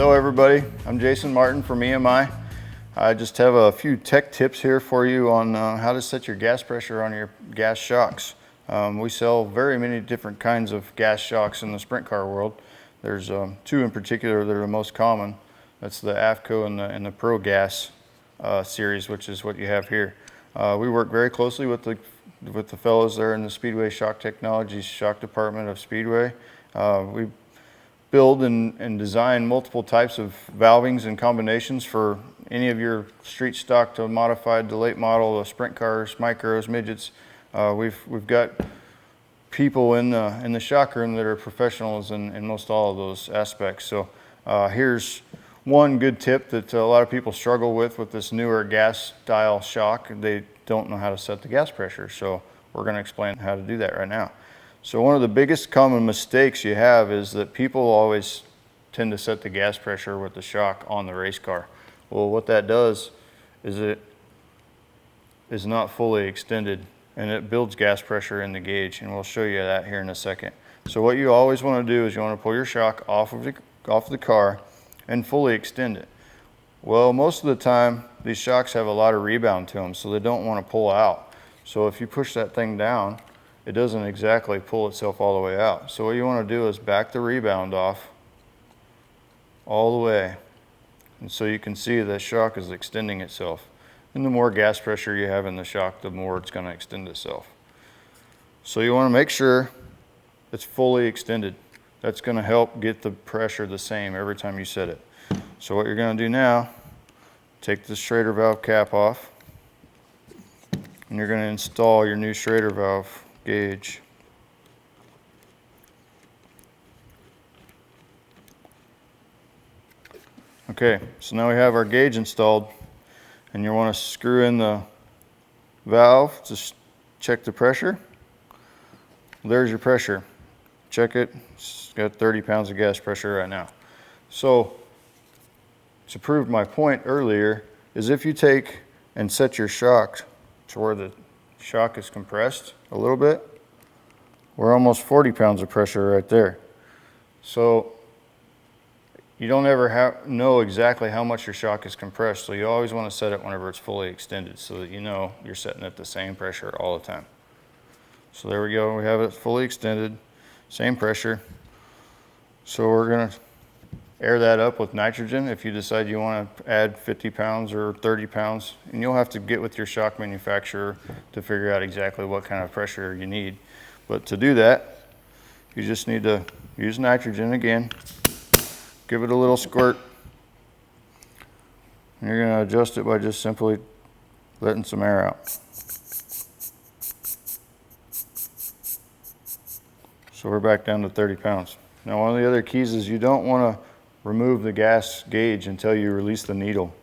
Hello everybody, I'm Jason Martin from EMI. I just have a few tech tips here for you on how to set your gas pressure on your gas shocks. We sell very many different kinds of gas shocks in the sprint car world. There's two in particular that are the most common. That's the AFCO and the Pro Gas series, which is what you have here. We work very closely with the fellows there in the Speedway Shock Technologies shock department of Speedway. We build and design multiple types of valvings and combinations for any of your street stock to modified to late model sprint cars, micros, midgets. We've got people in the shock room that are professionals in most all of those aspects. So here's one good tip that a lot of people struggle with this newer gas style shock. They don't know how to set the gas pressure, so we're going to explain how to do that right now. So one of the biggest common mistakes you have is that people always tend to set the gas pressure with the shock on the race car. Well, what that does is it is not fully extended and it builds gas pressure in the gauge, and we'll show you that here in a second. So what you always want to do is you want to pull your shock off of the car and fully extend it. Well, most of the time these shocks have a lot of rebound to them, so they don't want to pull out. So if you push that thing down, it doesn't exactly pull itself all the way out. So what you want to do is back the rebound off all the way. And so you can see the shock is extending itself. And the more gas pressure you have in the shock, the more it's going to extend itself. So you want to make sure it's fully extended. That's going to help get the pressure the same every time you set it. So what you're going to do now, take the Schrader valve cap off, and you're going to install your new Schrader valve gauge. Okay, so now we have our gauge installed, and you want to screw in the valve to check the pressure. There's your pressure. Check it. It's got 30 pounds of gas pressure right now. So to prove my point earlier is if you take and set your shock to where the shock is compressed a little bit, we're almost 40 pounds of pressure right there. So you don't ever know exactly how much your shock is compressed, so you always want to set it whenever it's fully extended so that you know you're setting it the same pressure all the time. So there we go, we have it fully extended, same pressure. So we're going to air that up with nitrogen if you decide you want to add 50 pounds or 30 pounds. And you'll have to get with your shock manufacturer to figure out exactly what kind of pressure you need. But to do that, you just need to use nitrogen again. Give it a little squirt. And you're going to adjust it by just simply letting some air out. So we're back down to 30 pounds. Now one of the other keys is you don't want to remove the gas gauge until you release the needle.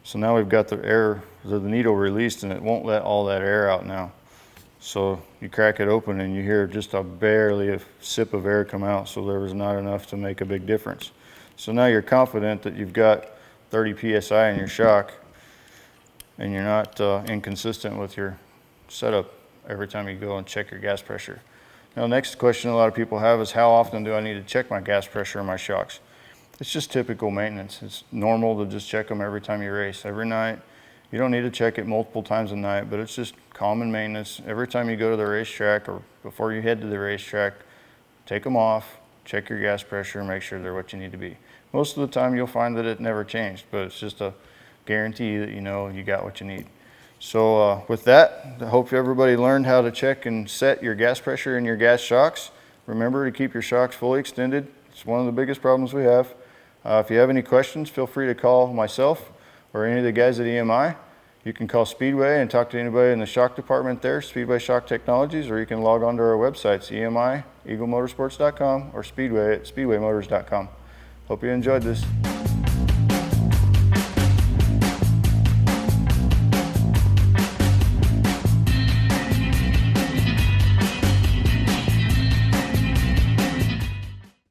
So now we've got the needle released, and it won't let all that air out now. So you crack it open and you hear just barely a sip of air come out, so there was not enough to make a big difference. So now you're confident that you've got 30 psi in your shock and you're not inconsistent with your setup every time you go and check your gas pressure. Now, next question a lot of people have is how often do I need to check my gas pressure in my shocks? It's just typical maintenance. It's normal to just check them every time you race, every night. You don't need to check it multiple times a night, but it's just common maintenance. Every time you go to the racetrack or before you head to the racetrack, take them off, check your gas pressure, make sure they're what you need to be. Most of the time you'll find that it never changed, but it's just a guarantee that you know you got what you need. So with that, I hope everybody learned how to check and set your gas pressure in your gas shocks. Remember to keep your shocks fully extended. It's one of the biggest problems we have. If you have any questions, feel free to call myself or any of the guys at EMI. You can call Speedway and talk to anybody in the shock department there, Speedway Shock Technologies, or you can log on to our websites, EMI, eaglemotorsports.com, or Speedway at speedwaymotors.com. Hope you enjoyed this.